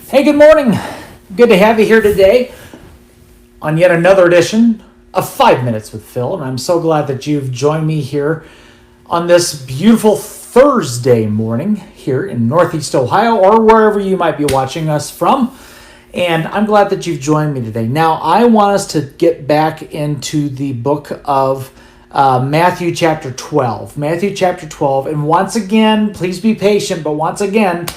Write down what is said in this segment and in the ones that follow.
Hey, good morning. Good to have you here today on yet another edition of 5 Minutes with Phil. And I'm so glad that you've joined me here on this beautiful Thursday morning here in Northeast Ohio or wherever you might be watching us from. And I'm glad that you've joined me today. Now, I want us to get back into the book of Matthew chapter 12. Matthew chapter 12. And once again, please be patient, but once again,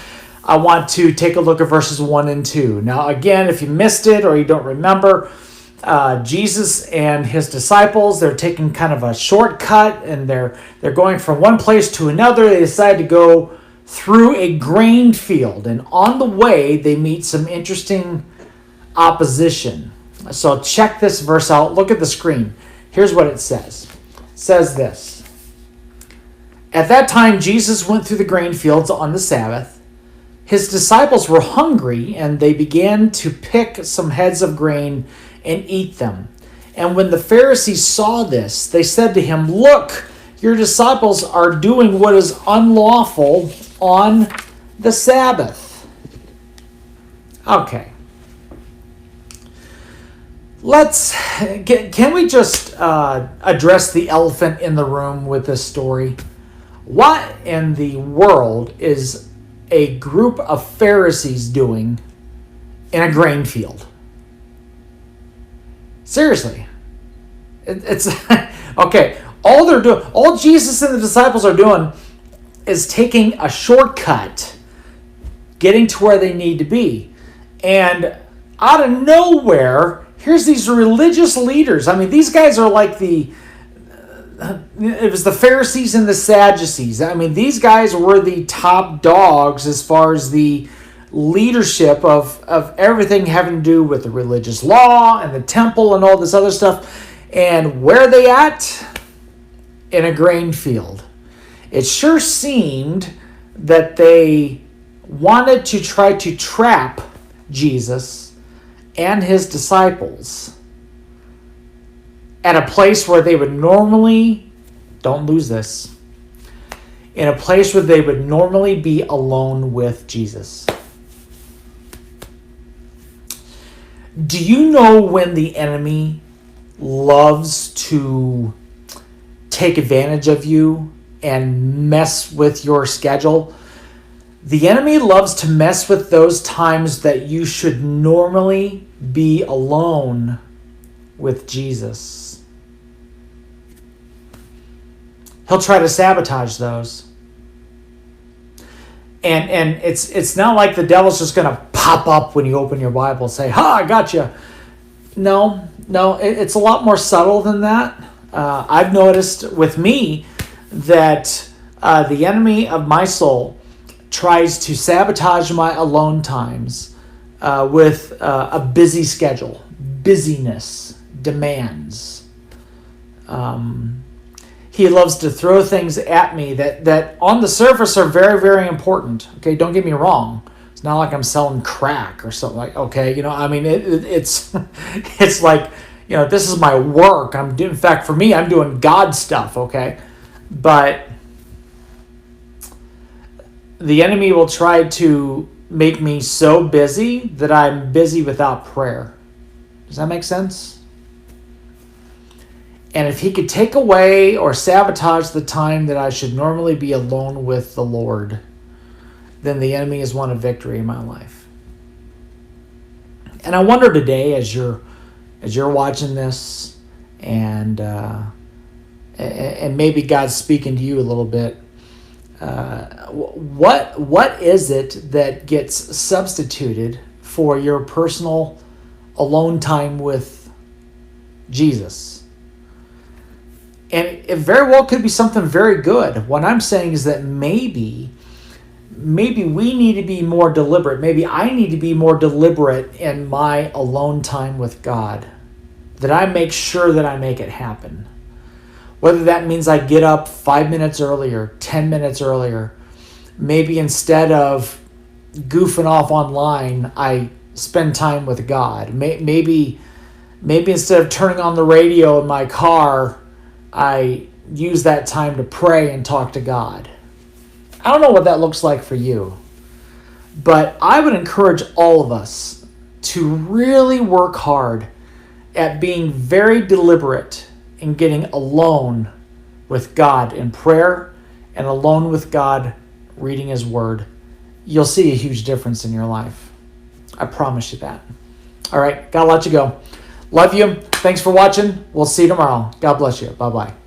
I want to take a look at verses 1 and 2. Now, again, if you missed it or you don't remember, Jesus and his disciples, they're taking kind of a shortcut and they're going from one place to another. They decide to go through a grain field, and on the way, they meet some interesting opposition. So check this verse out. Look at the screen. Here's what it says. It says this. At that time, Jesus went through the grain fields on the Sabbath. His disciples were hungry, and they began to pick some heads of grain and eat them. And when the Pharisees saw this, they said to him, "Look, your disciples are doing what is unlawful on the Sabbath." Okay. Can we just address the elephant in the room with this story? What in the world is a group of Pharisees doing in a grain field? Seriously. It's okay. All Jesus and the disciples are doing is taking a shortcut, getting to where they need to be. And out of nowhere, here's these religious leaders. I mean, these guys are like it was the Pharisees and the Sadducees. I mean, these guys were the top dogs as far as the leadership of everything having to do with the religious law and the temple and all this other stuff. And where are they at? In a grain field. It sure seemed that they wanted to try to trap Jesus and his disciples at a place where they would normally, don't lose this, in a place where they would normally be alone with Jesus. Do you know when the enemy loves to take advantage of you and mess with your schedule? The enemy loves to mess with those times that you should normally be alone with Jesus. He'll try to sabotage those. And it's not like the devil's just going to pop up when you open your Bible and say, "Ha, I got you." No, it's a lot more subtle than that. I've noticed with me that the enemy of my soul tries to sabotage my alone times with a busy schedule, busyness, demands. He loves to throw things at me that on the surface are very, very important. Okay, don't get me wrong. It's not like I'm selling crack or something like. Okay, I mean it's it's like this is my work. In fact, for me, I'm doing God stuff. Okay, but the enemy will try to make me so busy that I'm busy without prayer. Does that make sense? And if he could take away or sabotage the time that I should normally be alone with the Lord, then the enemy has won a victory in my life. And I wonder today, as you're watching this, and maybe God's speaking to you a little bit, what is it that gets substituted for your personal alone time with Jesus? And it very well could be something very good. What I'm saying is that maybe we need to be more deliberate. Maybe I need to be more deliberate in my alone time with God. That I make sure that I make it happen. Whether that means I get up 5 minutes earlier, 10 minutes earlier. Maybe instead of goofing off online, I spend time with God. Maybe instead of turning on the radio in my car, I use that time to pray and talk to God. I don't know what that looks like for you. But I would encourage all of us to really work hard at being very deliberate in getting alone with God in prayer and alone with God reading His Word. You'll see a huge difference in your life. I promise you that. All right, gotta let you go. Love you. Thanks for watching. We'll see you tomorrow. God bless you. Bye-bye.